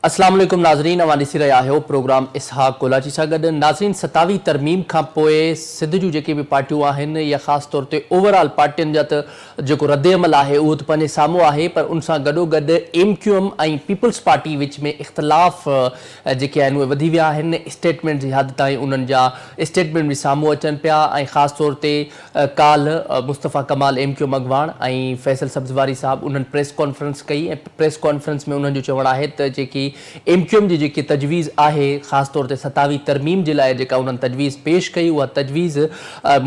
अस्सलाम वालेकुम नाज़रीन, अवां ॾिसी रहिया आहियो प्रोग्राम इसहाक कोलाची सां गॾु। नाज़रीन, 27 तरमीम खां पोइ सिंध जूं जेके बि पार्टियूं आहिनि या ख़ासि तौर ते ओवरऑल पार्टियुनि जा त जेको रद्द अमल आहे उहो त पंहिंजे साम्हूं आहे, पर उन सां गॾोगॾु MQM ऐं पीपल्स पार्टी विच में इख़्तिलाफ़ जेके आहिनि उहे वधी विया आहिनि। स्टेटमेंट जी हद ताईं उन्हनि जा स्टेटमेंट बि साम्हूं अचनि पिया ऐं ख़ासि तौर ते काल्ह मुस्तफ़ा कमाल MQM अॻवान ऐं फैसल सब्ज़वारी साहब उन्हनि प्रेस कॉन्फ्रेंस कई ऐं प्रेस कॉन्फ्रेंस में उन्हनि जो चवणु आहे त जेकी MQM जी जेकी तजवीज़ आहे, ख़ासि तौर ते 27 तरमीम जे लाइ जेका उन्हनि तजवीज़ पेश कई, उहा तजवीज़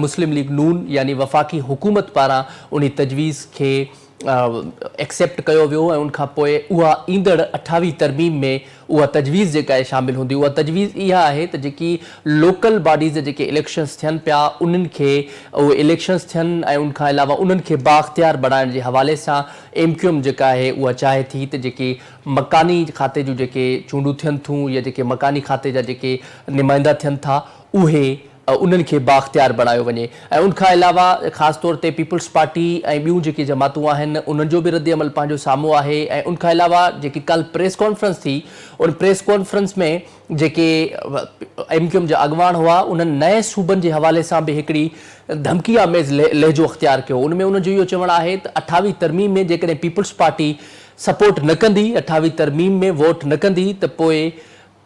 मुस्लिम लीग नून यानी वफ़ाक़ी हुकूमत पारां उन तजवीज़ खे एक्सेप्ट कयो वियो ऐं उनखां पोइ उहा ईंदड़ 28 तरमीम में उहा तजवीज़ जेका आहे शामिल हूंदी। उहा तजवीज़ इहा आहे त जेकी लोकल बॉडीज़ जेके इलेक्शन्स थियनि पिया उन्हनि खे उहे इलेक्शन्स थियनि ऐं उनखां अलावा उन्हनि खे बाख़्तियार बणाइण जे हवाले सां MQM जेका आहे उहा चाहे थी त जेके मकानी खाते जूं जेके चूंडूं थियनि थियूं या जेके मकानी खाते जा जेके नुमाइंदा थियनि था उहे उन्हनि खे बाख़्तियार बणायो वञे। ऐं उनखां अलावा ख़ासि तौर ते पीपल्स पार्टी ऐं ॿियूं जेके जमातूं आहिनि उन्हनि जो बि रद्द अमल पंहिंजो साम्हूं आहे। ऐं उनखां अलावा जेकी कल्ह प्रेस कॉन्फ्रेंस थी, उन प्रेस कॉन्फ्रेंस में जेके MQM जा अॻवान हुआ उन्हनि नए सूबनि जे हवाले सां बि हिकिड़ी धमकी आमेज़ लहजो अख़्तियार कयो। उनमें उनजो इहो चवणु आहे त 28 तरमीम में जेकॾहिं पीपल्स पार्टी सपोर्ट न कंदी, 28 तरमीम में वोट न कंदी, त पोइ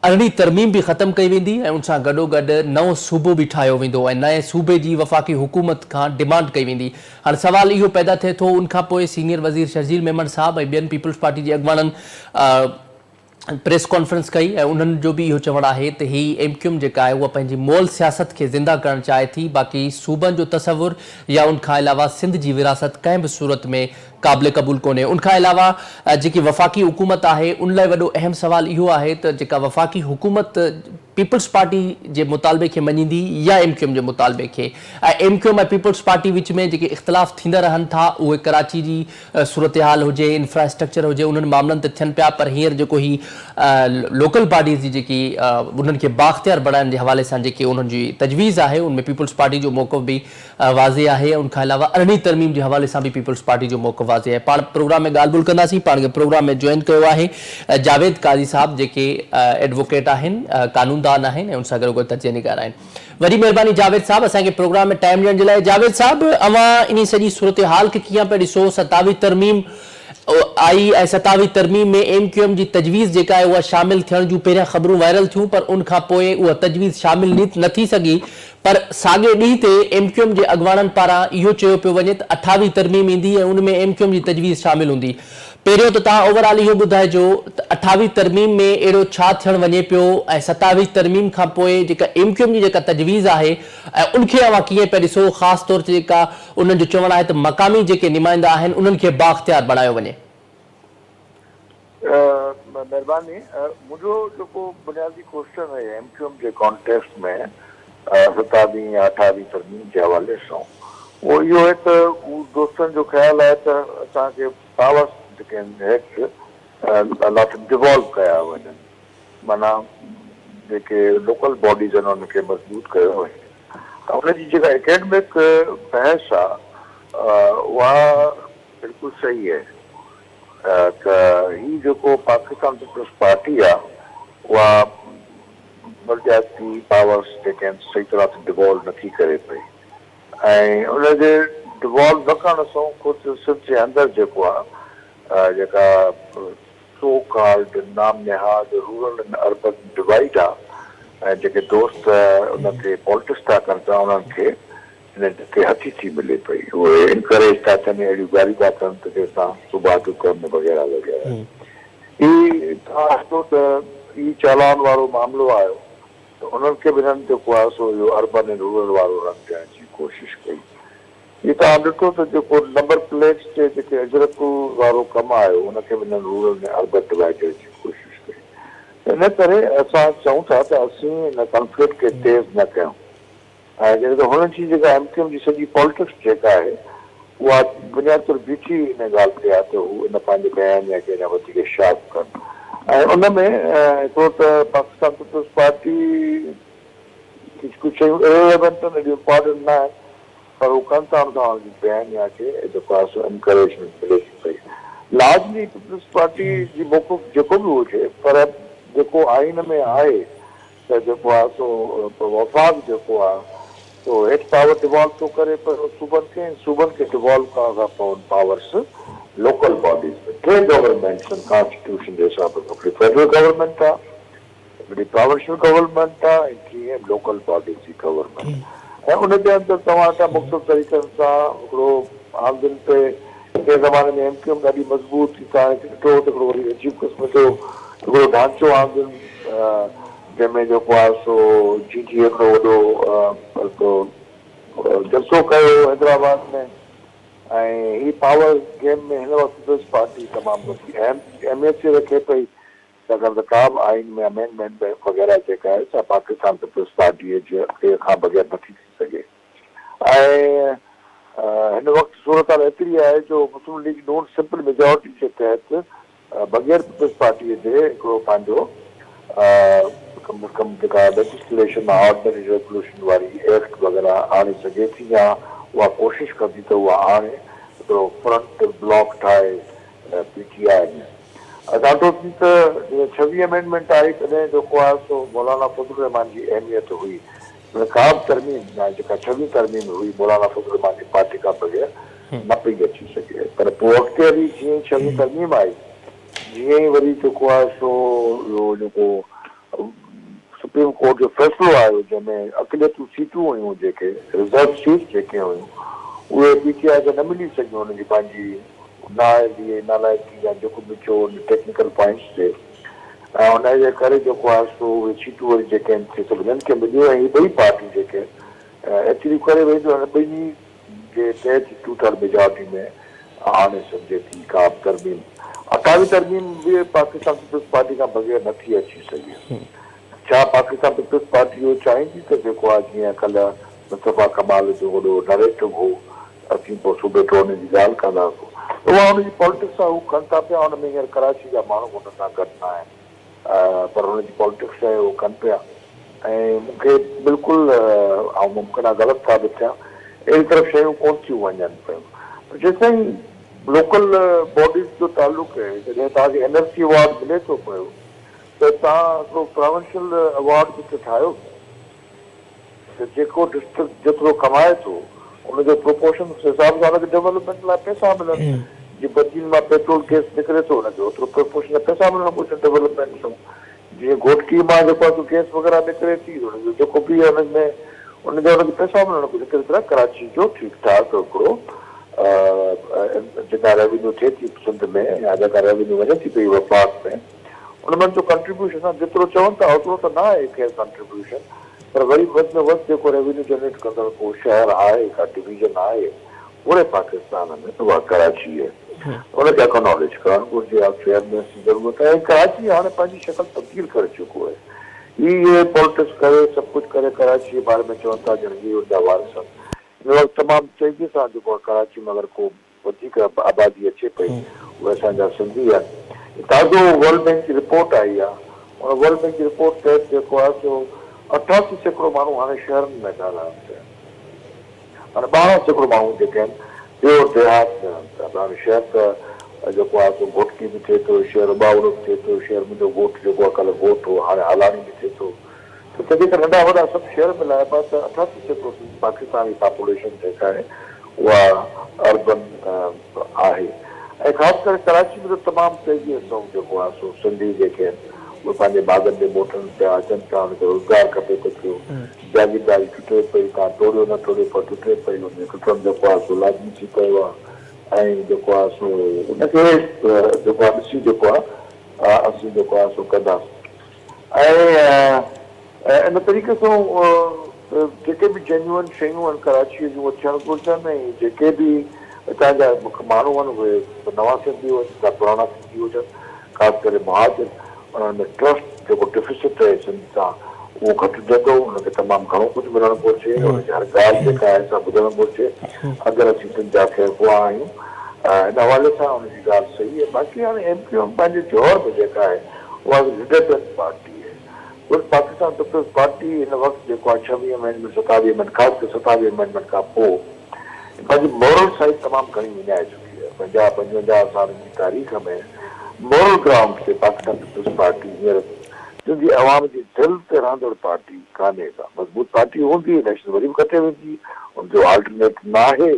18 तरमीम बि ख़तमु कई वेंदी ऐं उन सां गॾोगॾु नओं सूबो बि ठाहियो वेंदो ऐं नए सूबे जी वफ़ाक़ी हुकूमत खां डिमांड कई वेंदी। हाणे सुवाल इहो पैदा थिए थो, उनखां पोइ सीनियर वज़ीर शर्जील मेमन साहब ऐं ॿियनि पीपल्स पार्टी जे अॻवाननि प्रेस कॉन्फ्रेंस कई ऐं उन्हनि जो बि इहो चवणु आहे त ही MQM जेका आहे उहा पंहिंजी मोल सियासत खे ज़िंदा करणु चाहे थी, बाक़ी सूबनि जो तसवुर या उनखां अलावा सिंध जी विरासत कंहिं बि सूरत में क़ाबिल क़बूल कोन्हे। उनखां अलावा जेकी वफ़ाक़ी हुकूमत आहे उन लाइ वॾो अहम सवाल इहो आहे त जेका वफ़ाक़ी हुकूमत पीपल्स पार्टी जे मुतालबे खे मञींदी या MQM जे मुतालबे खे। ऐं MQM ऐं पीपल्स पार्टी विच में जेके इख़्तिलाफ़ थींदा रहनि था उहे कराची जी सूरत हाल हुजे, इंफ्रास्ट्रक्चर हुजे, उन्हनि मामलनि ते थियनि पिया, पर हींअर जेको ही लोकल बॉडीज़ जी जेकी उन्हनि खे बाख़्तियार बणाइण जे हवाले सां जेकी उन्हनि जी तजवीज़ आहे उनमें पीपल्स पार्टी जो मौक़िफ़ बि वाज़े आहे। उनखां अलावा 18 तरमीम जे हवाले सां बि पीपल्स पार्टी जो मौक़िफ़ वाज़े आहे। पाण प्रोग्राम में ॻाल्हि ॿोल कंदासीं। पाण खे प्रोग्राम में जॉइन कयो आहे जावेद काज़ी साहब जेके एडवोकेट आहिनि, कानूनदान आहिनि ऐं उन सां गॾोगॾु तजिया निगार आहिनि। वॾी महिरबानी जावेद साहब असांखे प्रोग्राम में टाइम ॾियण जे लाइ। जावेद साहब, अवां इन सॼी सूरत हाल खे कीअं पिया ॾिसो? 27 तरमीम आई ऐं 27 तरमीम में MQM जी तजवीज़ जेका आहे उहा शामिल थियण जूं पहिरियां ख़बरूं वायरल थियूं, पर उनखां पोइ उहा तजवीज़ शामिल न थी सघी। पर साॻे ॾींहं ते MQM जे अॻवाननि पारां इहो चयो पियो वञे त 28 तरमीम ईंदी ऐं उनमें MQM जी तजवीज़ शामिल हूंदी। पहिरियों त तव्हां ओवरऑल इहो ॿुधाइजो त 28 तरमीम में अहिड़ो छा थियणु वञे पियो ऐं 27 तरमीम खां पोइ जेका MQM जी जेका तजवीज़ आहे ऐं उनखे अवां कीअं पिया ॾिसो? ख़ासि तौर ते जेका उन्हनि जो चवणु आहे त मक़ामी जेके नुमाइंदा आहिनि उन्हनि खे बाख़्तियार बणायो वञे। महिरबानी। मुंहिंजो जेको बुनियादी क्वेश्चन आहे MQM जे कॉन्टेक्स्ट में 27 या 28 तरमीम जे हवाले सां उहो इहो आहे त दोस्तनि जो ख़्यालु आहे त असांखे पावर्स जेके आहिनि डिवॉल्व कया वञनि, माना जेके लोकल बॉडीज़ आहिनि उनखे मज़बूत कयो वञे। उनजी जेका एकेडमिक बहस आहे उहा बिल्कुलु सही आहे त ही जेको पाकिस्तान पीपल्स पार्टी आहे उहा बलदियाती पावर्स जेके आहिनि सही तरह सां डिवॉल्व नथी करे पई ऐं उनजे डिवॉल्व न करण सां ख़ुदि सिंध जे अंदरि जेको आहे जेका सो कॉल्ड नाम निहाद रूरल एंड अर्बन डिवाइड आहे ऐं जेके दोस्त उनखे पॉलिटिक्स था कनि था उन्हनि खे हिनखे हथी थी मिले पई, उहे इनकरेज था थियनि, अहिड़ियूं ॻाल्हियूं था कनि त जंहिंसां सुभाणे कनि वग़ैरह वग़ैरह। ही तव्हां ॾिसो त ही चालान वारो मामिलो आयो त उन्हनि खे बि हिननि जेको आहे सो इहो अर्बन ऐं रूरल वारो रंग ॾियण जी कोशिशि कई। हीअ तव्हां ॾिठो त जेको नंबर प्लेट्स ते जेके अजरक वारो कमु आयो उनखे बि हिननि रूरल ऐं अर्बन डिवाइड करण जी कोशिशि कई। इन करे असां चऊं था त असीं हिन कॉन्फ्लिक्ट खे तेज़ न कयूं ऐं जॾहिं हुननि जी जेका MQM जी सॼी पॉलिटिक्स जेका आहे उहा बुनियादी तौर बीठी इन ॻाल्हि ते आहे त हू इन पंहिंजे बयान या कंहिं वधीक शार्प कनि ऐं उन में हिकिड़ो त पाकिस्तान पीपल्स पार्टी कुझु शयूं इरेलेवेंट आहिनि, एॾियूं इम्पॉर्टेंट न आहिनि, पर हू कनि था उनखां बयान या खे जेको आहे सो एनकरेजमेंट मिले थी पई। लार्जली पीपल्स पार्टी जी मौक़िफ़ जेको बि हुजे, पर जेको आइन में आहे त जेको आहे सो वफ़ाक़ जेको आहे सो हेठि पावर डिवॉल्व थो करे पियो सूबनि खे डिवॉल्व करण खां पोइ पावर्स लोकल बॉडीज़ में टे गवर्नमेंट्स आहिनि कॉन्स्टिट्यूशन जे हिसाब सां, हिकिड़ी फेडरल गवर्नमेंट आहे, हिकिड़ी प्रोविंशियल गवर्नमेंट आहे, ऐं टीह लोकल बॉडीज़ जी गवर्नमेंट। ऐं उनजे अंदरि तव्हां वटां मुख़्तलिफ़ तरीक़नि सां हिकिड़ो आमदन पे के ज़माने में एमक्यूएम ॾाढी मज़बूत थी, तव्हां ॾिठो त हिकिड़ो वरी अजीब क़िस्म जो हिकिड़ो ढांचो आमदन जंहिंमें जेको आहे सो जी हिकिड़ो वॾो जलसो कयो हैदराबाद में, ऐं ही पावर गेम में हिन वक़्तु पीपल्स पार्टी तमामु अहमियत थी रखे पई, छाकाणि त का बि आइन में अमेंडमेंट वग़ैरह जेका आहे सा पाकिस्तान पीपल्स पार्टीअ जे खां बग़ैर नथी थी सघे। ऐं हिन वक़्तु सूरत हाल एतिरी आहे जो मुस्लिम लीग नून सिंपल मेजॉरिटी जे तहत बग़ैर पीपल्स पार्टीअ जे हिकिड़ो पंहिंजो जेका लेजिस्लेशन ऑर्डनरी रेजोल्यूशन वारी एक्ट वग़ैरह आणे सघे थी, या उहा कोशिशि कंदी त उहा आणे हिकिड़ो फ्रंट ब्लॉक ठाहे पीटीआई में। ॾाढो थी त 26 अमेंडमेंट आई तॾहिं जेको आहे सो मौलाना फज़लुर रहमान जी अहमियत हुई, का बि तरमीम जेका 26 तरमीम हुई मौलाना फज़लुर रहमान जी पार्टी खां बग़ैर न पई अची सघे। पर पोइ अॻिते हली जीअं 26 तरमीम आई, जीअं ई वरी जेको आहे सो इहो जेको सुप्रीम कोर्ट जो फ़ैसिलो आयो जंहिंमें अक़लियतूं सीटूं हुयूं, जेके रिज़र्व सीट जेके हुयूं उहे पीटीआई खे न मिली सघियूं हुनजी पंहिंजी नालाइकी या जेको बि चयो टेक्निकल पॉइंट्स ते, ऐं हुनजे करे जेको आहे सो उहे सीटूं वरी जेके आहिनि सभिनीनि खे मिलियूं, ऐं हीअ ॿई पार्टियूं जेके एतिरी करे वई जो ॿिन्ही जे तहत टूटल मेजॉरिटी में आणे सघिजे थी का बि तरमीम। 28 तरमीम बि पाकिस्तान पीपल्स पार्टी खां बग़ैर नथी अची सघे। छा पाकिस्तान पीपल्स पार्टी इहो चाहींदी त जेको आहे जीअं कल्ह मुस्तफ़ा कमाल जो वॾो नरेटिव हो, असीं पोइ सूबे टोड़ने जी ॻाल्हि कंदासीं, उहा हुनजी पॉलिटिक्स आहे, हू कनि था पिया। हुन में हींअर कराची जा माण्हू हुन सां गॾु न आहिनि, पर हुनजी पॉलिटिक्स आहे उहो कनि पिया, ऐं मूंखे बिल्कुलु ऐं मुमकिन आहे ग़लति साबित थिया, अहिड़ी तरफ़ शयूं कोन थियूं वञनि पियूं। जेसिताईं लोकल बॉडीज़ जो तालुक़ु आहे, जॾहिं तव्हांखे एनर्जी अवार्ड मिले थो पियो त तव्हां हिकिड़ो प्रोविंशियल अवार्ड जिते ठाहियो त जेको डिस्ट्रिक्ट जेतिरो कमाए थो उनजो प्रोपोर्शन हिसाब सां हुनखे डेवलपमेंट लाइ पैसा मिलनि। जीअं बदीन मां पेट्रोल गैस निकिरे थो हुनखे ओतिरो प्रोपोर्शन पैसा मिलणु घुरिजनि डेवलपमेंट सां। जीअं घोटकी मां जेको आहे गैस वग़ैरह निकिरे थी, हुनजो जेको बि आहे हुनमें हुनजा हुनखे पैसा मिलणु घुरिजे। कहिड़ी तरह कराची जो ठीकु ठाक हिकिड़ो जेका रेवेन्यू थिए थी सिंध में, या जेका रेवेन्यू वञे थी पई वफ़ाक़ में, उनमें जो कंट्रीब्यूशन आहे जेतिरो चवनि था ओतिरो त न आहे ख़ैर कंट्रीब्यूशन, पर वरी वधि में वधि जेको रेवेन्यू जनरेट कंदड़ को शहर आहे, का डिवीजन आहे पूरे पाकिस्तान में, त उहा कराची आहे। उनखे एक्नॉलेज करणु घुरिजे, फेयरनेस जी ज़रूरत आहे। कराची हाणे पंहिंजी शक्ल तब्दील करे चुको आहे। इहे पॉलिटिक्स करे सभु कुझु करे कराची जे बारे में चवनि था ॼण इहे उनजा वारिस आहिनि। हिन वक़्तु तमामु तेज़ी सां जेको आहे कराची में अगरि को वधीक आबादी अचे पई, उहे असांजा सिंधी आहिनि। ताज़ो वर्ल्ड बैंक जी रिपोर्ट आई आहे, उन वर्ल्ड बैंक जी रिपोर्ट तहत जेको आहे सो 88% माण्हू हाणे शहरनि में ॻाल्हाइनि पिया, हाणे 12% माण्हू जेके आहिनि ॿियो देहात में रहनि था। हाणे शहर त जेको आहे सो घोटकी बि थिए थो, शहर बावड़ो बि थिए थो, शहर मुंहिंजो ॻोठु जेको आहे कल्ह ॻोठु हो हाणे हलाणी बि थिए थो, त तॾहिं त नंढा वॾा सभु शहर मिलाइबा त 88% पाकिस्तान जी पॉपुलेशन जेका आहे उहा अर्बन आहे। ऐं ख़ासि करे कराची में त तमामु तेज़ीअ सां जेको आहे सो सिंधी जेके आहिनि उहे पंहिंजे बागनि में मोटनि पिया, अचनि पिया, हुनखे रोज़गार खपे थो पियो, जागीरदारी टुटे पई, तव्हां टोड़ियो न टोड़ियो पर टुटे पई, हुन टुटणु जेको आहे सो लाज़मी थी पियो आहे। ऐं जेको आहे सो उनखे जेको आहे ॾिसी जेको आहे असीं जेको आहे सो कंदासीं। ऐं इन तरीक़े सां जेके बि जेन्युअन शयूं आहिनि कराचीअ जूं थियणु घुरिजनि, ऐं जेके बि हितां जा माण्हू आहिनि उहे नवां सिंधी हुजनि या पुराणा सिंधी हुजनि, ख़ासि करे महाजन, उन्हनि में ट्रस्ट जेको डिफिसिट आहे सिंध सां उहो घटिजंदो, हुनखे तमामु घणो कुझु मिलणु घुरिजे, हुनजी हर ॻाल्हि जेका आहे सा ॿुधणु घुरिजे। अगरि असीं सिंध जा ख़ैर ख़्वाह आहियूं हिन हवाले सां हुनजी ॻाल्हि सही आहे। बाक़ी हाणे एमक्यूएम पंहिंजे जौहर में जेका आहे उहा रिडेबल पार्टी आहे। उहा पाकिस्तान पीपल्स पार्टी हिन वक़्तु जेको आहे 26 अमेंडमेंट 27 अमेंडमेंट ख़ासि करे 27 अमेंडमेंट खां पोइ पंहिंजी मॉरल साइड तमामु घणी विञाए चुकी 50-55 साल की तारीख़ में मॉरल ग्राउंड से पाकिस्तान पीपल्स पार्टी हींअर तुंहिंजी आवाम जी दिल ते रहंदड़ पार्टी कान्हे का मज़बूत पार्टी हूंदी इलेक्शन वरी बि कटे वेंदी उनजो अल्टरनेट न आहे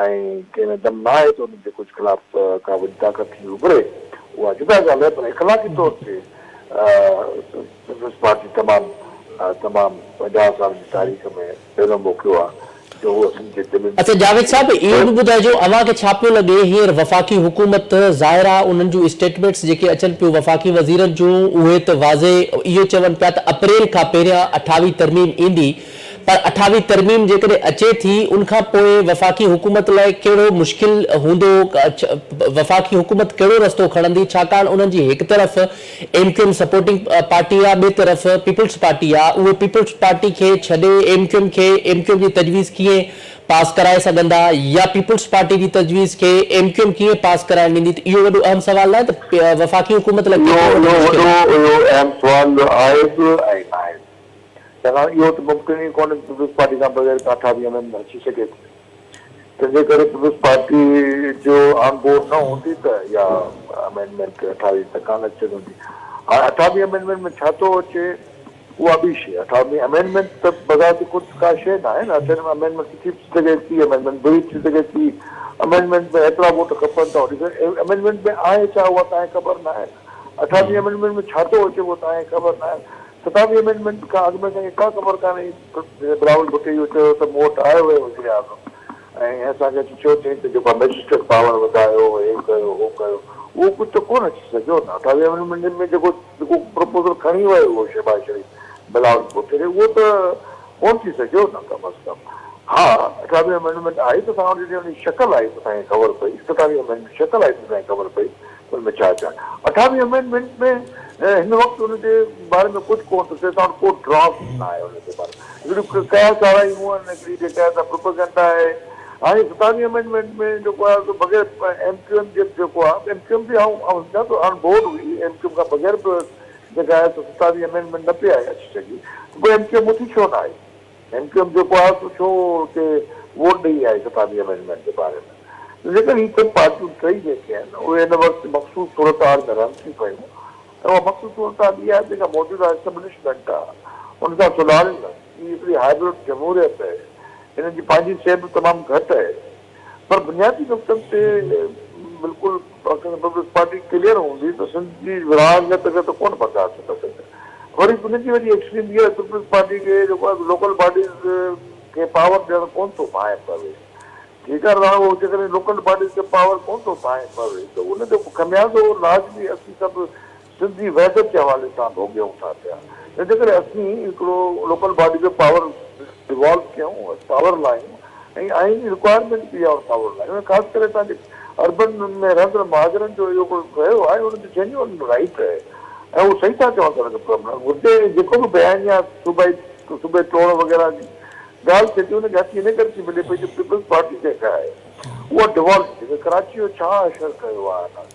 ऐं कंहिं में दम न आहे त उनजे कुझु ख़िलाफ़ का वॾी ताक़त थी उभरे उहा जुदा ॻाल्हि आहे पर इख़लाक़ी तौर ते पीपल्स पार्टी तमामु 50 साल जी तारीख़ में पहिरियों मौक़ो आहे जो उहो असांजे दिलि में अच्छा जावेद साहब इहो बि ॿुधाइजो अव्हां खे छा पियो लॻे हींअर वफ़ाक़ी हुकूमत ज़ाहिर आहे उन्हनि जूं स्टेटमेंट्स जेके अचनि पियूं वफ़ाक़ी वज़ीरनि जूं उहे त वाज़े इहो चवनि पिया त अप्रैल खां पहिरियां 28वीं तरमीम ईंदी पर 28वीं तरमीम जेकॾहिं अचे थी उनखां पोइ वफ़ाक़ी हुकूमत लाइ कहिड़ो मुश्किल हूंदो वफ़ाक़ी हुकूमत कहिड़ो रस्तो खणंदी छाकाणि उन्हनि जी हिकु तरफ़ MQM सपोर्टिंग पार्टी आहे ॿिए तरफ़ पीपल्स पार्टी आहे उहे पीपल्स पार्टी खे छॾे MQM जी तजवीज़ कीअं पास कराए सघंदा या पीपल्स पार्टी जी तजवीज़ खे MQM कीअं पास कराइण ॾींदी त इहो वॾो अहम सवाल आहे त वफ़ाक़ी हुकूमत लाइ अहम सुवाल आहे बि ऐं न आहे चङा इहो त मुमकिन ई कोन्हे पीपल्स पार्टी खां बग़ैर का 28 अमेंडमेंट अची सघे थी तंहिंजे करे पीपल्स पार्टी जो ऑन बोर्ड न हूंदी त या अमेंडमेंट 28 त कान अचे हूंदी हाणे 28 अमेंडमेंट में छा थो अचे उहा ॿी शइ 28 अमेंडमेंट त बग़ैर कुझु का शइ न आहे न अचण में अमेंडमेंट थी सघे थी अमेंडमेंट बुरी थी सघे थी अमेंडमेंट में एतिरा वोट खपनि था अमेंडमेंट में आहे छा उहा तव्हांखे ख़बर न आहे 28 अमेंडमेंट में छा थो अचे उहो तव्हांखे ख़बर न आहे 27 अमेंडमेंट खां अॻु में असांखे का ख़बर कान्हे बिलावल भुट्टो इहो चयो त मूं वटि आयो हुयो वज़ीर आज़म ऐं असांखे चयो चई त जेको मजिस्ट्रेट पावर वधायो हे कयो हो कयो उहो कुझु त कोन अची सघियो न 28 अमेंडमेंट में जेको प्रपोज़ल खणी वियो उहो शहबाज शरीफ़ बिलावल भुट्टे उहो त कोन थी सघियो न कम अज़ कम हा 28 अमेंडमेंट आई त तव्हां वटि शकल आई त तव्हांखे ख़बर पई 27 अमेंडमेंट शकल आई त तव्हांखे ख़बर पई हुन में छा छा 28 अमेंडमेंट में हिन वक़्तु हुनजे बारे में कुझु कोन थो थिए तव्हां को ड्रॉप न आहे हुनजे बारे में हिकिड़ी कया चारायूं आहिनि हिकिड़ी जेका आहे प्रोपेगेंडा आहे हाणे 27 अमेंडमेंट में जेको आहे बग़ैर MQM जेको आहे MQM बि सम्झां थो ऑन बोर्ड हुई MQM खां बग़ैर बि जेका आहे 27 अमेंडमेंट न पई आहे अची सघी पोइ MQM उथी छो न आई MQM जेको आहे छो हुते वोट ॾेई आहे 27 अमेंडमेंट जे बारे में जेकर ही सभु पार्टियूं टई जेके आहिनि उहे हिन वक़्तु मख़सूस सूरत हाल में रहनि थी पयूं ऐं उहा मक़सूस सूरत हाल इहा आहे जेका मौजूदा एस्टेब्लिशमेंट आहे उन सां सुधारण ही हिकिड़ी हाइब्रिड जमहूरियत आहे हिन जी पंहिंजी सिहत तमामु घटि आहे पर बुनियादी नुक़्तनि ते बिल्कुलु पीपल्स पार्टी क्लियर हूंदी त सिंध जी विरासत खे त कोन बर्दाश्त थो सघे वरी उनजी वरी एक्सट्रीम इहा पीपल्स पार्टी खे जेको आहे लोकल बॉडीज़ खे पावर ॾियणु कोन थो पाए पवे ठीकु आहे उहो जेकॾहिं लोकल बॉडीज़ खे पावर कोन थो पाए पवे त उनजो खमियाज़ो लाज़मी असीं सभु सिंधी वहदत जे हवाले सां भोॻियूं था पिया जंहिंजे करे असीं हिकिड़ो लोकल बॉडी जो पावर डिवॉल्व कयूं पावर लायूं ऐं आईनी रिक्वायरमेंट बि आहे पावर लायूं ख़ासि करे तव्हांजे अर्बन में रहंदड़ महाजरनि जो इहो कयो आहे उनजो जेन्युअन राइट आहे ऐं उहो सही था चवनि था प्रॉब्लम हुते जेको बि बयानी आहे सूबे तोड़ वग़ैरह जी ॻाल्हि थिए थी हुनखे हथी इन करे थी मिले पई जो पीपल्स पार्टी जेका आहे उहा डिवॉल्व थी कराची जो छा असरु कयो आहे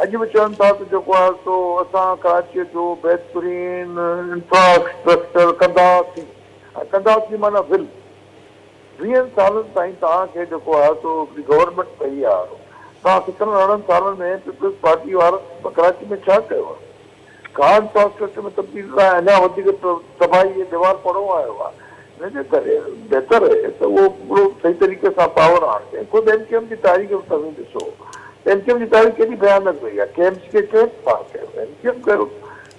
अॼु बि चवनि था त जेको आहे सो असां कराचीअ जो बहितरीन इंफ्रास्ट्रक्चर कंदासीं माना विल 20 सालनि ताईं तव्हांखे जेको आहे सो हिकिड़ी गवर्नमेंट कई आहे तव्हां 17-18 सालनि में पीपल्स पार्टी वारनि कराची में छा कयो आहे का इंफ्रास्ट्रक्चर में तब्दील लाइ अञा वधीक तबाही दीवार पड़ो आयो आहे हिनजे करे बहितर आहे त उहो पूरो सही तरीक़े सां पावर आणे ख़ुदि MQM जी तारीख़ तव्हां ॾिसो MQM जी तारीख़ केॾी भयानक वई आहे कैम्प्स खे केरु पार कयो MQM कयो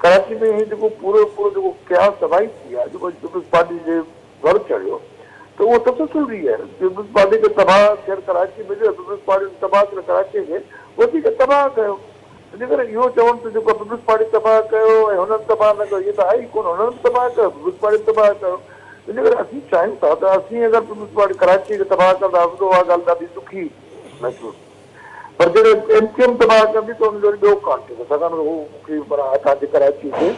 कराची में ही जेको पूरो जेको क्यास तबाही थी आहे जेको पीपल्स पार्टी जे घर चढ़ियो त उहो तसलुरी आहे पीपल्स पार्टी खे तबाह थियल कराची में पीपल्स पार्टी तबाह थियल कराची खे वधीक तबाह कयो इन करे इहो चवनि त जेको पीपल्स पार्टी तबाह कयो ऐं हुननि तबाह न कयो इहो त आहे ई कोन हुननि तबाह कयो पीपल्स पार्टी तबाह कयो इन करे असीं चाहियूं था त असीं अगरि पीपल्स पार्टी कराची खे तबाह कंदासीं त उहा ॻाल्हि ॾाढी दुखी महसूसु पर जॾहिं MQM तबाह कंदी त हुनजो ॿियो कान थींदो छाकाणि हू मूंखे पर असांजे कराची जे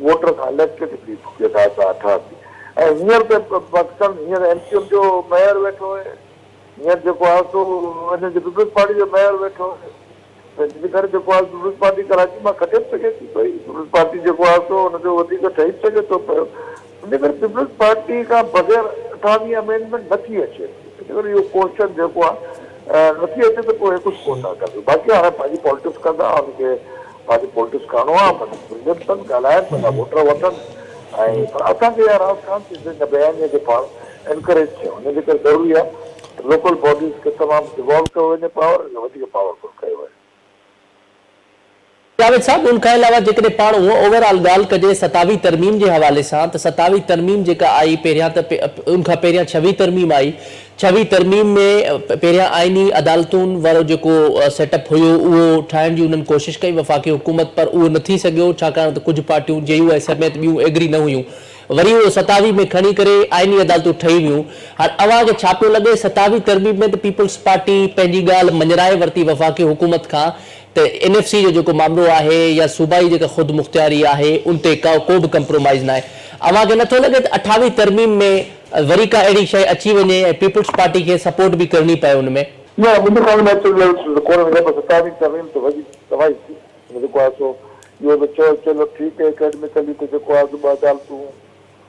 वोटर खां इलेक्टेड जेका असां ठहंदी ऐं हींअर त पाकिस्तान हींअर MQM जो मेयर वेठो आहे हींअर जेको आहे सो हिनजे पीपल्स पार्टी जो मेयर वेठो आहे जंहिंजे करे जेको आहे पीपल्स पार्टी कराची मां कटे बि सघे थी पई पीपल्स पार्टी जेको आहे सो हुनजो वधीक ठही सघे थो पियो इन करे पीपल्स पार्टी खां बग़ैर 28 अमेंडमेंट नथी अचे इन करे इहो क्वेश्चन जेको आहे नथी अचे त पोइ कुझु कोन था करे। बाक़ी हाणे पंहिंजी पॉलिटिक्स कंदा, हुनखे पंहिंजी पॉलिटिक्स करिणो आहे, पंहिंजी कनि, ॻाल्हाइनि, पंहिंजा वोटर वठनि, ऐं पर असांखे इहा रास कान थी हिन बयानीअ खे पाण एनकरेज थियूं। हिनजे करे ज़रूरी आहे लोकल बॉडीज़ खे तमामु डिवॉल्व कयो वञे पावर, वधीक पावरफुल कयो वञे। जावेद साहब, उनखां अलावा जेकॾहिं पाण उहो ओवरऑल ॻाल्हि कजे 27 तरमीम जे हवाले सां, त 27 तरमीम जेका आई पहिरियां त उनखां पहिरियां 26 तरमीम आई। 26 तरमीम में पहिरियां आइनी अदालतुनि वारो जेको सेटअप हुयो उहो ठाहिण जी उन्हनि कोशिशि कई वफ़ाक़ी हुकूमत, पर उहो न थी सघियो छाकाणि त कुझु पार्टियूं JUI समेत ॿियूं एग्री न हुयूं। वरी उहो 27 में खणी करे आइनी अदालतूं ठही वियूं। हाणे अव्हांखे छा पियो लॻे 27 तरमीम में त पीपल्स पार्टी पंहिंजी ॻाल्हि मञराए वरिती वफ़ाक़ी हुकूमत खां त NFC जो जेको मामिलो आहे या सूबाई जेका ख़ुदि मुख़्तियारी आहे उन ते को बि कंप्रोमाइज़ न आहे। अव्हांखे नथो लॻे त 28 तरमीम में वरी का अहिड़ी शइ अची वञे ऐं पीपल्स पार्टी खे सपोर्ट बि करणी पए उन में? न, मुंहिंजे ख़्याल में कोन वञे, पर 27 तरमीम त वॾी तबाही थी। जेको आहे सो इहो बि चयो चलो ठीकु आहे, एकेडमिकली त जेको आहे ॿ अदालतूं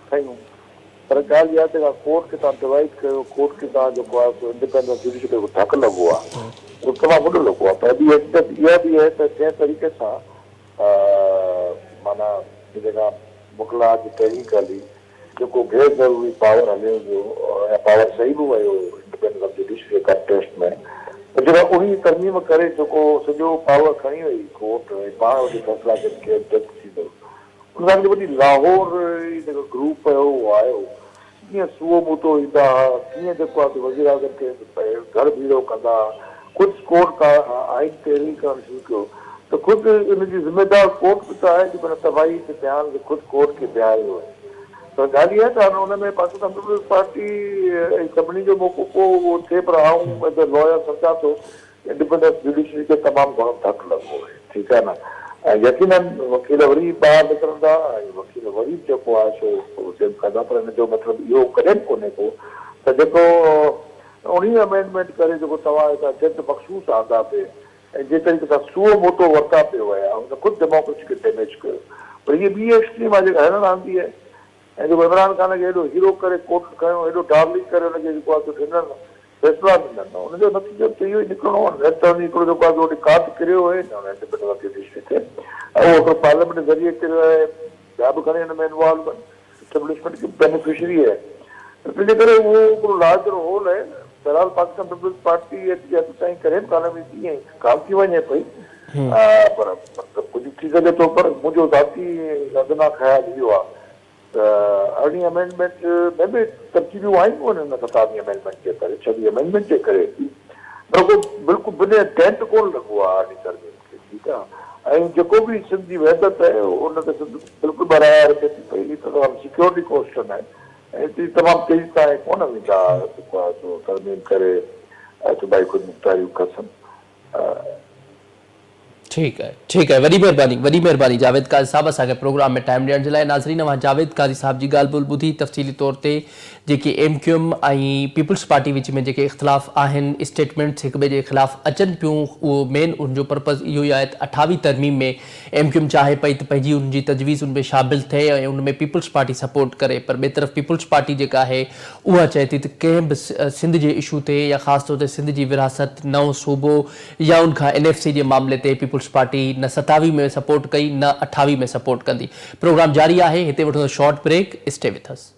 ठहियूं, पर ॻाल्हि इहा आहे त कोर्ट खे तव्हां डिवाइड कयो, कोर्ट खे तव्हां जेको आहे सो इंडिपेंडेंट जुडिशरी खे धकु लॻो आहे, उहो तमामु वॾो लॻो आहे। पर ॿी हक़ीक़त इहा बि आहे त जंहिं तरीक़े सां माना जेका मुखला जी तहरीक जेको गैर ज़रूरी पावर हलियो वियो या पावर सही बि वियो इंडिपेंडेंट जुडिशरी कंटेस्ट में, जेका उन तरमीम करे जेको सॼो पावर खणी वई कोर्ट ऐं पाण वटि फ़ैसिला जज थींदो, उन वॾी लाहौर जेको ग्रुप हुयो उहो आयो, कीअं सूओ मूतो ईंदा, कीअं जेको आहे वज़ीर आज़म खे घर बीड़ो कंदा, ख़ुदि कोर्ट का आइन तहरीर करणु शुरू कयो, त ख़ुदि इनजी ज़िम्मेदार कोर्ट बि त आहे कि माना तबाही ते बयान ख़ुदि कोर्ट खे बीहारियो आहे। त ॻाल्हि इहा आहे त हुन में पाकिस्तान पीपल्स पार्टी सभिनी जो मौक़ो को उहो थिए, पर आऊं एज़ अ लॉयर सम्झां थो इंडिपेंडेंट जुडिशरी खे तमामु घणो धकु लॻो आहे, ठीकु आहे न। ऐं यकीनन वकील वरी ॿाहिरि निकिरंदा ऐं वकील वरी जेको आहे सो चेंज कंदा, पर हिन जो मतिलबु इहो कॾहिं कोन्हे को त जेको उन अमेंडमेंट करे जेको तव्हां हितां जज मखसूस आंदा पिए ऐं जे तरीक़े सां सूओ मोटो वरिता पियो विया, हुन ख़ुदि डेमोक्रेसी खे डैमेज कयो। पर इहे ॿी एक्सट्रीम आहे जेका हैरान आंदी आहे, ऐं जेको इमरान ख़ान खे हेॾो हीरो करे कोर्ट खयो, हेॾो डार्लिंग करे हुनखे जेको आहे ॾिननि फैसला ॾिननि, हुनजो नतीजो त इहो ई निकिरणो आहे। न त हिकिड़ो जेको आहे वॾी काट किरियो आहे न इंडिपेंडेंट जुडिशरी थे, ऐं उहो हिकिड़ो पार्लियामेंट जे ज़रिए किरियो आहे, ॿिया बि घणे हिन में इन्वॉल्व आहिनि, एस्टेब्लिशमेंट की बेनिफिशरी आहे, तंहिंजे करे उहो हिकिड़ो लार्जर होल आहे। बहरहाल पाकिस्तान पीपल्स पार्टी अॼु ताईं करे कान वेंदी ऐं काम थी वञे पई, पर कुझु थी सघे थो। पर मुंहिंजो ज़ाती अदना ख़्यालु इहो आहे त अरिड़हीं अमेंडमेंट में बि तरकीबियूं आयूं आहिनि हिन 27 अमेंडमेंट जे करे, 26 अमेंडमेंट जे करे, पर को बिल्कुलु बिना डेंट कोन लॻो आहे अरिड़हीं तरमीम खे, ठीकु आहे। ऐं जेको बि सिंध जी वहदत आहे उन ते सिंध बिल्कुलु बराबरि अचे थी पई, त सिक्योरिटी क्वेश्चन आहे ऐं हिते तमामु तेज़ सां कोन वेंदा जेको आहे सो तरमीम करे सूबाई ख़ुदि मुख़्तियारियूं कसनि। ठीक है वॾी महिरबानी जावेद काज़ी साहब असांखे प्रोग्राम में टाइम ॾियण जे लाइ। नाज़रीन, अवां जावेद काज़ी साहब जी ॻाल्हि ॿोल ॿुधी तफ़सीली तौर ते जेके MQM ऐं पीपल्स पार्टी विच में जेके इख़्तिलाफ़ आहिनि, स्टेटमेंट्स हिक ॿिए जे ख़िलाफ़ अचनि पियूं, उहो मेन उनजो पर्पज़ इहो ई आहे त 28 तरमीम में MQM चाहे पई त पंहिंजी उनजी तजवीज़ उन में शामिल थिए ऐं उन में पीपल्स पार्टी सपोर्ट करे, पर ॿिए तरफ़ पीपल्स पार्टी जेका आहे उहा चए थी त कंहिं बि सिंध जे इशू ते या ख़ासि तौर ते सिंध जी विरासत, नओं सूबो या उनखां NFC जे मामले ते पीपल्स पार्टी न 27 में सपोर्ट कई न 28 में सपोर्ट कंदी। प्रोग्राम जारी आहे, हिते वठो short break, stay with us.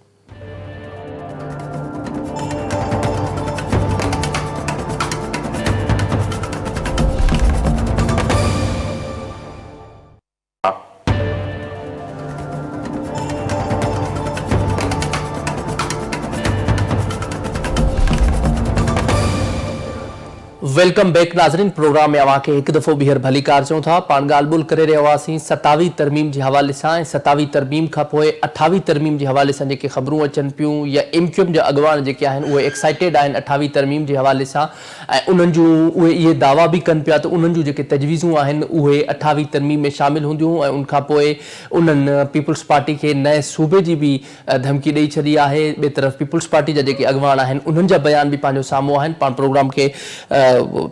Welcome back नाज़रीन, प्रोग्राम में अवां खे हिकु दफ़ो ॿीहर भली कार चऊं था। पाण ॻाल्हि ॿोल करे रहिया हुआसीं 27 तरमीम जे हवाले सां, ऐं 27 तरमीम खां पोइ 28 तरमीम जे हवाले सां जेके ख़बरूं अचनि पियूं या MQM जा अॻवान जेके आहिनि उहे एक्साइटेड आहिनि 28 तरमीम जे हवाले सां, ऐं उन्हनि जूं उहे इहे दावा बि कनि पिया त उन्हनि जूं जेके तजवीज़ूं आहिनि उहे 28 तरमीम में शामिल हूंदियूं, ऐं उनखां पोइ उन्हनि पीपल्स पार्टी खे नए सूबे जी बि धमकी ॾेई छॾी आहे। ॿिए तरफ़ पीपल्स पार्टी जा जेके अॻवान आहिनि उन्हनि जा बयान बि पंहिंजो साम्हूं आहिनि। पाण प्रोग्राम खे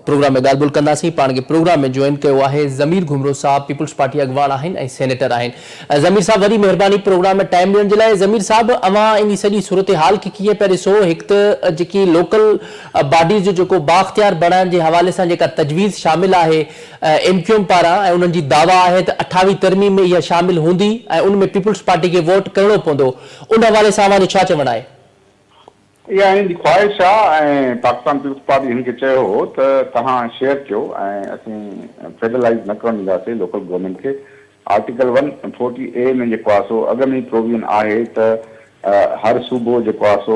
प्रोग्राम में ॻाल्हि ॿोल कंदासीं। पाण खे प्रोग्राम में जॉइन कयो आहे ज़मीर घुमरो साहब, पीपल्स पार्टी अॻवान आहिनि ऐं सेनेटर आहिनि। ज़मीर साहब, वॾी महिरबानी प्रोग्राम में टाइम ॾियण जे लाइ। ज़मीर साहब, अवां इन सॼी सूरत हाल खे कीअं पिया ॾिसो? हिकु त जेकी लोकल बॉडीज़ जो जेको बाख़्तियार बणाइण जे हवाले सां जेका तजवीज़ शामिल आहे MQM पारां, ऐं उन्हनि जी दावा आहे त 28वीं तरमीम में इहा शामिल हूंदी ऐं उनमें पीपल्स पार्टी खे वोट करणो पवंदो, उन हवाले सां अवां जो छा चवणु आहे? इहा हिनजी ख़्वाहिश आहे ऐं पाकिस्तान पीपल्स पार्टी हिनखे चयो हो त तव्हां शेयर कयो ऐं असीं फेडरलाइज़ न करणु ॾींदासीं लोकल गवर्नमेंट खे। आर्टिकल 140A में जेको आहे सो अॻ में ई प्रोविजन आहे त हर सूबो जेको आहे सो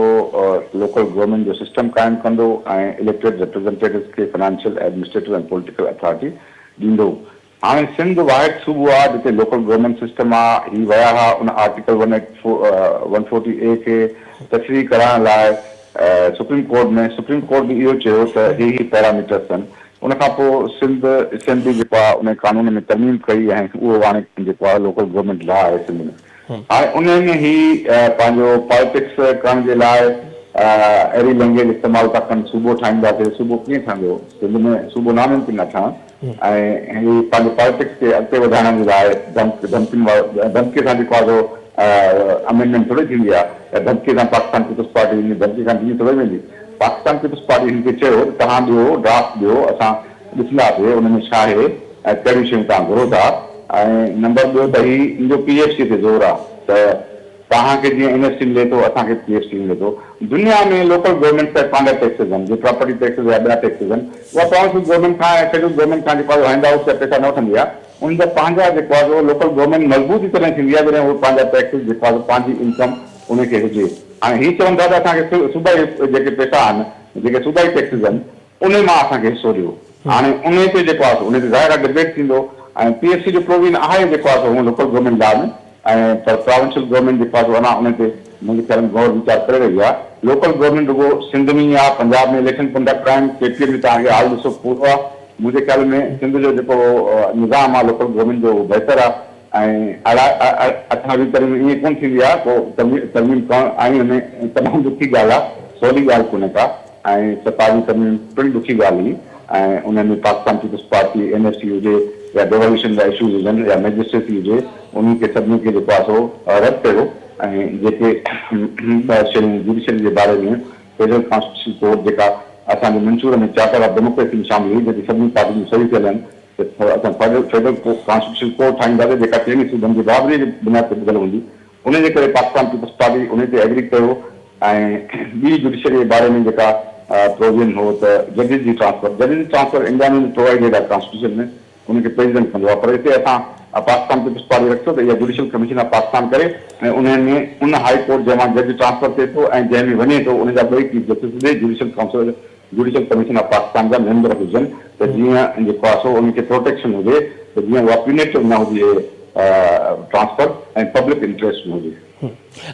लोकल गवर्नमेंट जो सिस्टम क़ाइमु कंदो ऐं इलेक्टेड रिप्रेज़ेंटेटिव्स खे फाइनेंशियल एडमिनिस्ट्रेटिव ऐं पॉलिटिकल अथॉरिटी ॾींदो। हाणे सिंध वाहिद सूबो आहे जिते लोकल गवर्नमेंट सिस्टम आहे। ही विया हुआ उन आर्टिकल 140A खे तशरीह कराइण लाइ सुप्रीम कोर्ट में। सुप्रीम कोर्ट बि इहो चयो त ही पैरामीटर्स आहिनि। उन खां पोइ सिंध असेंबली जेको आहे उन कानून में तरमीम कई ऐं उहो हाणे जेको आहे लोकल गवर्नमेंट लॉ आहे सिंध में। हाणे उन में ही पंहिंजो पॉलिटिक्स करण जे लाइ अहिड़ी लैंग्वेज इस्तेमालु था कनि, सूबो ठाहींदासीं। सूबो कीअं ठहंदो? सिंध में सूबो नामनि ते न ठहनि ऐं ही पंहिंजे पॉलिटिक्स खे अॻिते वधाइण जे लाइ धमकी सां जेको आहे अमेंडमेंट थोरी थींदी आहे। धमकी सां पाकिस्तान पीपल्स पार्टी धमकी सां ॾिनी थोरी वेंदी। पाकिस्तान पीपल्स पार्टी हिनखे चयो त तव्हां ॾियो ड्राफ्ट ॾियो, असां ॾिसंदासीं उन में छा आहे ऐं कहिड़ियूं शयूं तव्हां घुरो था। ऐं नंबर ॿियो त ही मुंहिंजो PhD ते ज़ोर आहे त तव्हांखे जीअं NSC मिले थो असांखे PhD मिले थो। दुनिया में लोकल गवर्नमेंट जा पंहिंजा टैक्सिस आहिनि, जो प्रॉपर्टी टैक्सिस या ॿिया टैक्सिस आहिनि, उहा प्राउंसिल गवर्नमेंट खां ऐं फेडरल गवर्नमेंट खां जेको आहे हैंड आउट जा पैसा न वठंदी आहे। उनजा पंहिंजा जेको आहे लोकल गवर्नमेंट मज़बूती तरह थींदी आहे जॾहिं उहो पंहिंजा टैक्सिस जेको आहे पंहिंजी इनकम उनखे हुजे। हाणे हीअ चवनि था त असांखे सूबाई जेके पैसा आहिनि, जेके सूबाई टैक्सिस आहिनि, उन मां असांखे हिसो ॾियो। हाणे उन ते जेको आहे उन ते ज़ाहिर डिबेट थींदो ऐं PSC जो प्रोविजन आहे जेको आहे उहो लोकल गवर्नमेंट लॉ में ऐं पर प्रोविंशियल गवर्नमेंट जेको आहे अञा उन ते मुंहिंजे ख़्याल में गौर वीचार करे रही आहे। लोकल गवर्नमेंट रुगो सिंध में ई आहे, पंजाब में इलेक्शन कोन था कराइनि, KPM में तव्हांखे हाल ॾिसो पूरो आहे। मुंहिंजे ख़्याल में सिंध जो जेको निज़ाम आहे लोकल गवर्नमेंट जो बहितर आहे ऐं 28वीं तरमीम ईअं कोन थींदी आहे। पोइ तरमीम करणु आई में तमामु ॾुखी ॻाल्हि आहे, सवली ॻाल्हि कोन्हे का। ऐं 27वीं तरमीम पिणु ॾुखी ॻाल्हि हुई ऐं उन में पाकिस्तान पीपल्स पार्टी NSC हुजे या डेवोल्यूशन जा इशूज़ हुजनि या मैजिस्ट्रेसी हुजे, उन्हनि खे सभिनी खे जेको आहे सो रद्द कयो ऐं जेके शयूं जुडिशरी जे बारे में फेडरल कॉन्स्टिट्यूशन कोर्ट जेका असांजे मंशूर में चार्टर ऑफ डेमोक्रेसी में शामिल हुई, जेकी सभिनी पार्टियुनि में सही थियल आहिनि, असां फेडरल कॉन्स्टिट्यूशन कोर्ट ठाहींदासीं जेका 23 सूबनि जी बराबरी जी बुनियाद ते ॿुधल हूंदी। उन जे करे पाकिस्तान पीपल्स पार्टी उन ते एग्री कयो ऐं ॿी जुडिशरी जे बारे में जेका प्रोविजन हो त जजिस जी ट्रांसफर इंडिया में प्रोवाइडेड आहे कॉन्स्टिट्यूशन में, उनखे प्रेसिडेंट कंदो आहे। पर हिते असां पाकिस्तान पीपल्स पार्टी रखियो त इहा जुडिशल कमीशन ऑफ पाकिस्तान करे ऐं उन में उन हाई कोर्ट जंहिं मां जज ट्रांसफर थिए थो ऐं जंहिं में वञे थो उन जा ॿई chief justice judicial council judicial commission of Pakistan जा मेंबर हुजनि त जीअं जेको आहे सो उनखे प्रोटेक्शन हुजे, त जीअं उहा प्यूनेटिव न हुजे ट्रांसफर ऐं पब्लिक इंटरेस्ट न हुजे।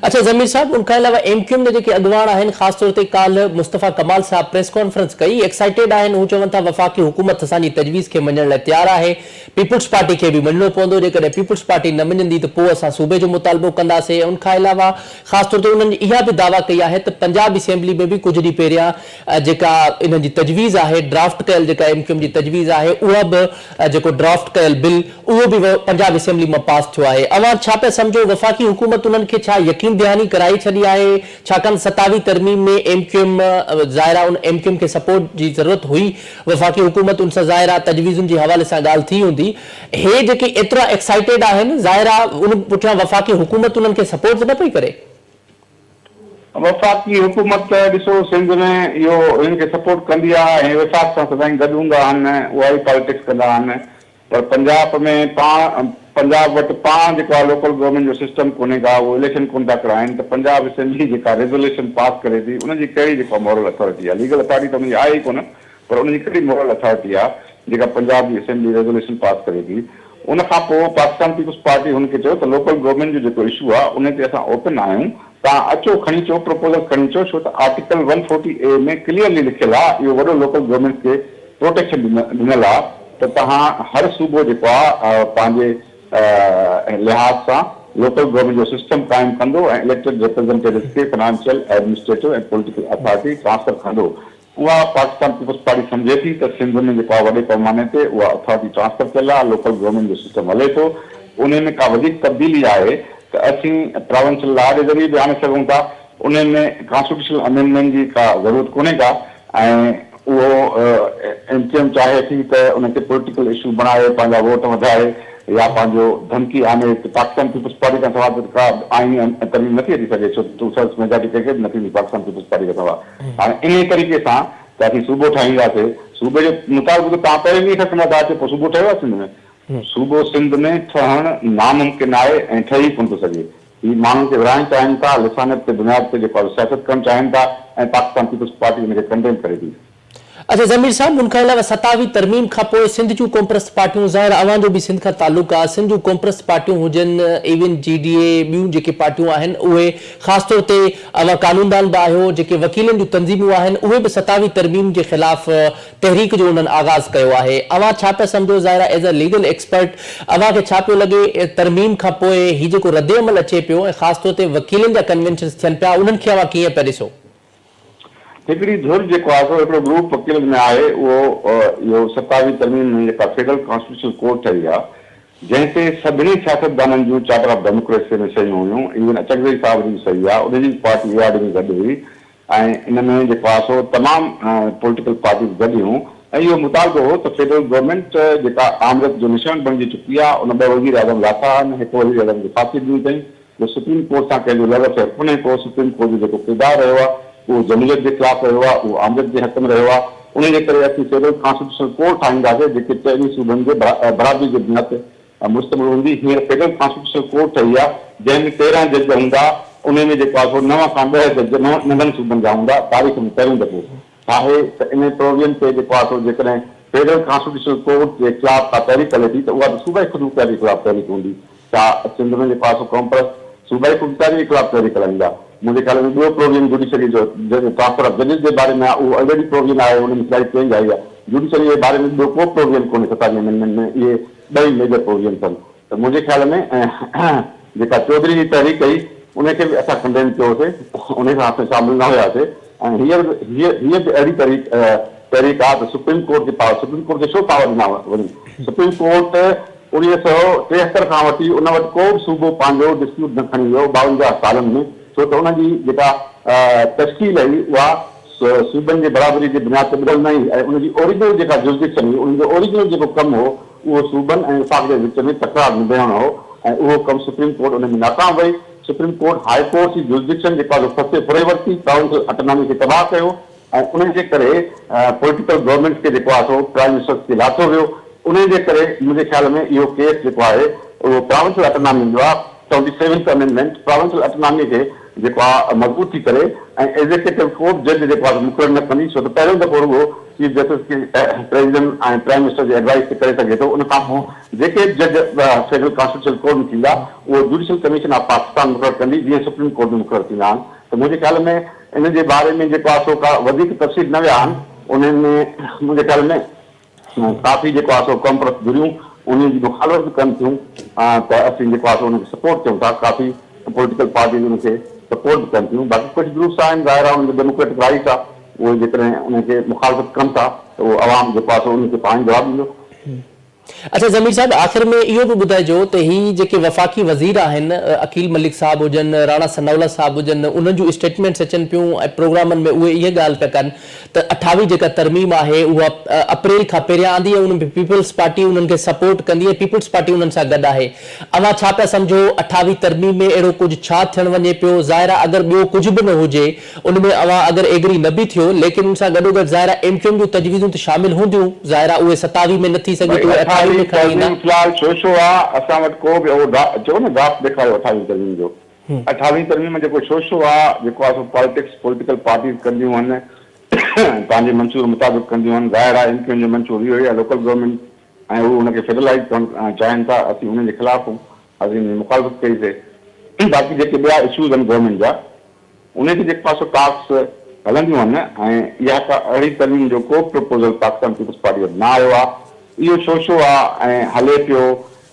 अच्छा ज़मीर साहब, उनखां अलावा MQM जे जेके अॻवान आहिनि, ख़ासि तौर ते काल्ह मुस्तफ़ा कमाल साहब प्रेस कॉन्फ्रेंस कई, एक्साइटेड आहिनि। हू चवनि था वफ़ाक़ी हुकूमत असांजी तजवीज़ खे मञण लाइ तयारु आहे, पीपल्स पार्टी खे बि मञणो पवंदो, जेकॾहिं पीपल्स पार्टी न मञंदी त पोइ असां सूबे जो मुतालबो कंदासीं। उनखां अलावा ख़ासि तौर ते उन्हनि इहा बि दावा कई आहे त पंजाब असेंबली में बि कुझु ॾींहं पहिरियां जेका इन्हनि जी तजवीज़ आहे, ड्राफ्ट कयल जेका MQM जी तजवीज़ आहे, उहा बि जेको ड्राफ्ट कयल बिल उहो बि पंजाब असेंबली मां पास थियो आहे। अवां छा पिया सम्झो, वफ़ाक़ी हुकूमत उन्हनि खे छा यकीन दहानी कराई छॾी आहे? छाकाणि 27वीं तरमीम में MQM ज़ाहिरा उन MQM खे सपोर्ट जी ज़रूरत हुई, वफ़ाक़ी हुकूमत उन सां ज़ाहिरा तजवीज़ुनि जी हवाले सां ॻाल्हि थी हूंदी। हे जेके एतिरा एक्साइटेड आहिनि, ज़ाहिरा उन पुठियां वफ़ाक़ी हुकूमत उन्हनि खे सपोर्ट न पई करे। वफ़ाक़ी हुकूमत ॾिसो सिंध में इहो हिनखे सपोर्ट कंदी आहे ऐं वफ़ाक़ सां सदाईं गॾु हूंदा आहिनि, उहा ई पॉलिटिक्स कंदा आहिनि। पर पंजाब में पंजाब वटि पाण जेको आहे लोकल गवर्नमेंट जो सिस्टम कोन्हे का, उहो इलेक्शन कोन था कराइनि त पंजाब असेंबली जेका रेज़ोल्यूशन पास करे थी उनजी कहिड़ी जेका मॉरल अथॉरिटी आहे? लीगल अथॉरिटी त उनजी आहे ई कोन, पर उनजी कहिड़ी मॉरल अथॉरिटी आहे जेका पंजाब जी असेंबली रेज़ोल्यूशन पास करे थी? उन खां पोइ पाकिस्तान पीपल्स पार्टी हुनखे चयो त लोकल गवर्नमेंट जो जेको इशू आहे उन ते असां ओपन आहियूं, तव्हां अचो खणी अचो, प्रपोज़ल खणी अचो, छो त आर्टिकल 140A में क्लियरली लिखियलु आहे, इहो वॾो लोकल गवर्नमेंट खे प्रोटेक्शन ॾिनल आहे त तव्हां हर सूबो जेको आहे पंहिंजे लिहाज़ सां लोकल गवर्नमेंट जो सिस्टम क़ाइमु कंदो ऐं इलेक्टेड रिप्रेज़ेंटेटिव्स खे फाइनेंशियल एडमिनिस्ट्रेटिव ऐं पॉलिटिकल अथॉरिटी ट्रांसफर कंदो। उहा पाकिस्तान पीपल्स पार्टी सम्झे थी त सिंध में जेको आहे वॾे पैमाने ते उहा अथॉरिटी ट्रांसफर कयल आहे, लोकल गवर्नमेंट जो सिस्टम हले थो। उन में का वधीक तब्दीली आहे त असीं प्रोविंशियल लॉ जे ज़रिए बि आणे सघूं था। उन में कॉन्स्टिट्यूशनल अमेंडमेंट जी का ज़रूरत कोन्हे का, ऐं उहो एमकेएम चाहे थी त उनखे पॉलिटिकल इशू बणाए पंहिंजा वोट वधाए या पंहिंजो धमकी आणे। पाकिस्तान पीपल्स पार्टी खां सवाइ त का आईनी तरमीम नथी अची सघे, छो टू थर्ड्स मेजॉरिटी कंहिंखे बि न थींदी पाकिस्तान पीपल्स पार्टी खां सवाइ। हाणे इन तरीक़े सां त असीं सूबो ठाहींदासीं। सूबे जे मुताबिक़ तव्हां पहिरीं ॾींहं खां सुञा था अचो, पोइ सूबो ठहियो आहे सिंध में? सूबो सिंध में ठहणु नामुमकिन आहे ऐं ठही कोन थो सघे। ही माण्हुनि खे विराइणु चाहिनि था, लिसानियत ते बुनियाद ते जेको सियासत करणु चाहिनि था, ऐं पाकिस्तान पीपल्स पार्टी हुनखे कंडेम करे थी। अच्छा ज़मीर साहब, उनके अलावा 27वीं तरमीम खां पोइ सिंध जूं कॉम्प्रेस पार्टियूं, ज़ाहिर अवां जो बि सिंध खां तालुक़ आहे, सिंध जूं कॉम्प्रेस पार्टियूं हुजनि, इवन जीडीए, ॿियूं जेके पार्टियूं आहिनि उहे ख़ासि तौर ते अवां कानूनदान बि आहियो, जेके वकीलनि जूं तंज़ीमूं आहिनि उहे बि 27वीं तरमीम जे ख़िलाफ़ तहरीक जो उन्हनि आगाज़ कयो आहे। अवां छा पिया सम्झो ज़ाहिर एज़ अ लीगल एक्सपर्ट, अवां खे छा पियो लॻे तरमीम खां पोइ ही जेको रद्द अमल अचे पियो ऐं ख़ासि तौर ते वकीलनि जा कन्वेंशन्स थियनि पिया, उन्हनि खे अवां कीअं पिया ॾिसो? हिकिड़ी धुर जेको आहे हिकिड़ो ग्रुप वकीलनि में आहे, उहो इहो 27वीं तरमीम में जेका फेडरल कॉन्स्टिट्यूशनल कोर्ट ठही आहे, जंहिं ते सभिनी सियासतदाननि जूं चार्टर ऑफ डेमोक्रेसी में सही हुयूं, इवन अचकज़ई साहिब जी सही आहे, उनजी पार्टी एआरडी में गॾु हुई, ऐं इन में जेको आहे सो तमामु पॉलिटिकल पार्टीज़ गॾु हुयूं। ऐं इहो मुतालबो हो त फेडरल गवर्नमेंट जेका आमरत जो निशान बणिजी चुकी आहे, उन ॿ वज़ीर आज़म लाथा आहिनि, हिकु वज़ीर आज़म खे फांसी ॾिनी अथई, जो सुप्रीम कोर्ट सां कंहिंजो लॻ कोन्हे को। सुप्रीम कोर्ट जो जेको किरदारु रहियो आहे उहो जमूरियत जे ख़िलाफ़ रहियो आहे, उहो आमरत जे हक़ में रहियो आहे। उन जे करे असीं फेडरल कॉन्स्टिट्यूशनल कोर्ट ठाहींदासीं जेके चइनी सूबनि जे बराबरी जे बुनियाद ते मुश्तमिल हूंदी। हींअर फेडरल कॉन्स्टिट्यूशनल कोर्ट ठही आहे, जंहिंमें 13 जज हूंदा। उन में जेको आहे 9 खां 10 जज नंढनि सूबनि जा हूंदा। तारीख़ में पहिरियों दफ़ो आहे त इन प्रोविजन ते जेको आहे जेकॾहिं फेडरल कॉन्स्टिट्यूशनल कोर्ट जे ख़िलाफ़ का तहरीक हले थी त उहा सूबाई ख़ुदमुख्तियारी जे ख़िलाफ़ तहरीक हूंदी। छा सिंध में जेको आहे कॉम्प्रेस सूबाई ख़ुदमुख्तियारी जे ख़िलाफ़ तहरीक हलाईंदा? मुंहिंजे ख्याल में ॿियो प्रोविजन जुडिशरी जो ट्रांसफर ऑफ जजिस जे बारे में आहे, उहो ऑलरेडी प्रोविजन आहे, उन में स्लाइड चेंज आई आहे। जुडिशरी जे बारे में ॿियो को प्रोविजन कोन्हे 27 अमेंडमेंट में। इहे ॿई मेजर प्रोविजन अथनि। त मुंहिंजे ख्याल में जेका चौधरी जी तहरीक कई उनखे बि असां कंडेम कयोसीं, उन सां असां शामिल न हुयासीं। ऐं हीअ बि अहिड़ी तहरीक आहे त सुप्रीम कोर्ट जे पावर, सुप्रीम कोर्ट खे छो पावर ॾिना वञे? सुप्रीम कोर्ट 1973 खां वठी उन वटि को बि सूबो पंहिंजो डिस्प्यूट न खणी वियो 52 सालनि में, छो त उनजी जेका तश्कील हुई उहा सूबनि जे बराबरी जे बुनियाद ते ॿुधल न हुई, ऐं उनजी ओरिजिनल जेका जुरिडिक्शन हुई, उनजो ओरिजिनल जेको कमु हो उहो सूबनि ऐं वफ़ाक़ जे विच में तकरार निभाइणो हो, ऐं उहो कमु सुप्रीम कोर्ट उन में नाकाम वई। सुप्रीम कोर्ट हाई कोर्ट जी जुरिडिक्शन जेका फसे फुरे वरिती, प्रोविंशियल ऑटोनॉमी खे तबाह कयो, ऐं उन जे करे पॉलिटिकल गवर्नमेंट खे जेको आहे सो प्राइम मिनिस्टर खे लाथो वियो। उन जे करे मुंहिंजे ख्याल में इहो केस जेको आहे उहो प्रोविंशियल ऑटोनॉमी जो आहे। 27th अमेंडमेंट प्रोविंशियल ऑटोनॉमी खे जेको आहे मज़बूत थी करे ऐं एग्जीक्यूटिव कोर्ट जज जेको आहे मुक़ररु न कंदी, छो त पहिरियों दफ़ो रुॻो चीफ जस्टिस खे प्रेसिडेंट ऐं प्राइम मिनिस्टर जी एडवाइस ते करे सघे थो। उन खां पोइ जेके जज फेडरल कॉन्स्टिट्यूशनल कोर्ट में थींदा उहो जुडिशल कमीशन ऑफ पाकिस्तान मुक़ररु कंदी, जीअं सुप्रीम कोर्ट में मुक़ररु थींदा आहिनि। त मुंहिंजे ख्याल में इन जे बारे में जेको आहे सो का वधीक तफ़सील न विया आहिनि। उन्हनि में मुंहिंजे ख्याल में काफ़ी जेको आहे सो कॉम्प्रेस जुड़ियूं, उन जी मुखालफ़त बि कनि थियूं, त असीं जेको आहे उनखे सपोर्ट कयूं था। काफ़ी पॉलिटिकल पार्टीज़ उनखे सपोर्ट बि कनि थियूं। बाक़ी कुझु ग्रुप्स आहिनि, ज़ाहिर आहे उनजो डेमोक्रेटिक राइट आहे, उहे जेकॾहिं उनखे मुखालफ़त कनि था त उहो आवाम जेको आहे उनखे पाण जवाबु ॾींदो। अच्छा ज़मीर साहब, आख़िर में इहो बि ॿुधाइजो त ही जेके वफ़ाक़ी वज़ीर आहिनि, अकील मलिक साहब हुजनि, राणा सनाउल्ला साहब हुजनि, उन्हनि जूं स्टेटमेंट्स अचनि पियूं ऐं प्रोग्रामनि में उहे इहे ॻाल्हि पिया कनि त 28वीं जेका तरमीम आहे उहा अप्रैल खां पहिरियां आंदी ऐं उन में पीपल्स पार्टी उन्हनि खे सपोर्ट कंदी ऐं पीपल्स पार्टी उन्हनि सां गॾु आहे। अवां छा पिया सम्झो 28वीं तरमीम में अहिड़ो कुझु छा थियणु वञे पियो? ज़ाहिर आहे अगरि ॿियो कुझु बि न हुजे, उन में अवां अगरि एग्री न बि थियो, लेकिन उन सां गॾोगॾु ज़ाहिर आहे एमक्यूएम जूं तजवीज़ूं त शामिल हूंदियूं, ज़ाहिर आहे उहे 27 में न थी सघे थो, 28 में खणी ईंदा। फिलहाल छो आहे असां वटि को बि चओ न ड्राफ्ट ॾेखारियो 28वीं तरमीम जो। 28वीं तरमीम में जेको शोशो आहे जेको आहे पॉलिटिक्स पॉलिटिकल पार्टीज़ कंदियूं आहिनि, पंहिंजे मंशूर मुताबिक़ कंदियूं आहिनि। ज़ाहिर आहे एमक्यूएम जो मंशूर इहो ई आहे लोकल गवर्नमेंट, ऐं उहे हुनखे फेडरलाइज़ करणु चाहिनि था। असीं हुननि जे ख़िलाफ़ हूं, असीं मुखालफ़त कईसीं। बाक़ी जेके ॿिया इशूज़ आहिनि गवर्नमेंट जा, उनखे जेको आहे टास्क हलंदियूं आहिनि, ऐं इहा का अहिड़ी तरमीम जो को प्रपोज़ल पाकिस्तान पीपल्स पार्टी वटि न आयो आहे। इहो शोशो आहे ऐं हले पियो,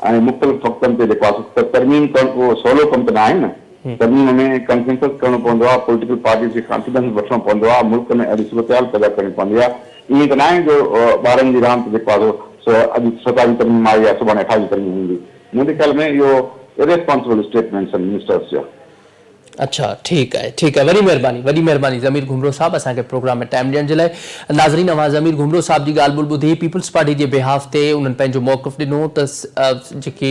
ऐं मुख़्तलिफ़ वक़्तनि ते जेको आहे तरमीम करणु उहो सवलो कमु त न आहे न। तरमीम में कंसेंसस करणो पवंदो आहे, पॉलिटिकल पार्टी खे कॉन्फिडेंस वठणो पवंदो आहे, मुल्क में अहिड़ी सूरत पैदा करणी पवंदी आहे। ईअं त न आहे जो ॿारनि जी रांदि जेको आहे सो अॼु 27 तरमीम आई आहे, सुभाणे 28 तरमीम हूंदी। मुंहिंजे ख्याल में इहो इरेस्पॉन्सिबल स्टेटमेंट्स आहिनि मिनिस्टर्स जा। अच्छा, ठीक है, वॾी महिरबानी ज़मीर घुमरो साहब असांखे प्रोग्राम में टाइम ॾियण जे लाइ। नाज़रीन, अवां ज़मीर घुमरो साहब जी ॻाल्हि ॿोल ॿुधी, पीपल्स पार्टी जे बिहाफ ते उन्हनि पंहिंजो मौक़िफ़ ॾिनो त जेकी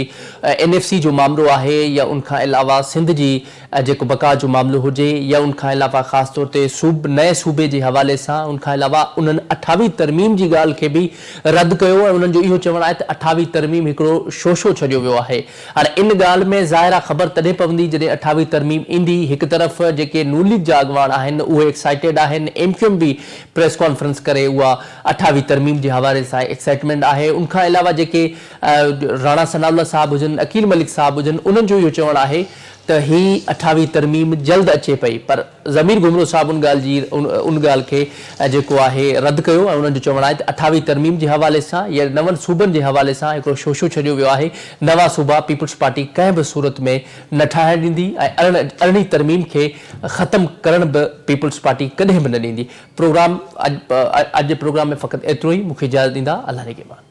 NFC जो मामिलो आहे या उनखां अलावा सिंध जी जेको बका जो मामिलो हुजे या उनखां अलावा ख़ासि तौर ते नए सूबे जे हवाले सां, उनखां अलावा उन्हनि 28 तरमीम जी ॻाल्हि खे बि रद्द कयो ऐं उन्हनि जो इहो चवणु आहे त 28 तरमीम हिकिड़ो शोशो छॾियो वियो आहे। हाणे इन ॻाल्हि में ज़ाहिर ख़बर तॾहिं पवंदी जॾहिं 28 तरमीम ईंदी। हिकु तरफ़ जेके नून लीग जा अॻवान आहिनि उहे एक्साइटेड आहिनि, MQM भी प्रेस कॉन्फ्रेंस करे उहा 28 तरमीम जे हवाले सां एक्साइटमेंट आहे। उनखां अलावा जेके राणा सनाउल्ला साहब हुजनि, अकील मलिक साहब हुजनि, उन्हनि जो इहो चवणु आहे त ही 28 तरमीम जल्द अचे पई, पर ज़मीर घुमरो साहब उन ॻाल्हि खे जेको आहे रद्द कयो ऐं उन्हनि जो चवणु आहे त 28 तरमीम जे हवाले सां या नवनि सूबनि जे हवाले सां हिकिड़ो शोशो छॾियो वियो आहे। नवां सूबा पीपल्स पार्टी कंहिं बि सूरत में न ठाहिण ॾींदी ऐं 18 तरमीम खे ख़तमु करण बि पीपल्स पार्टी कॾहिं बि न ॾींदी। प्रोग्राम अॼु प्रोग्राम में फ़क़ति एतिरो ई। मूंखे इजाज़त ॾींदा, अल्लाह ने के मान।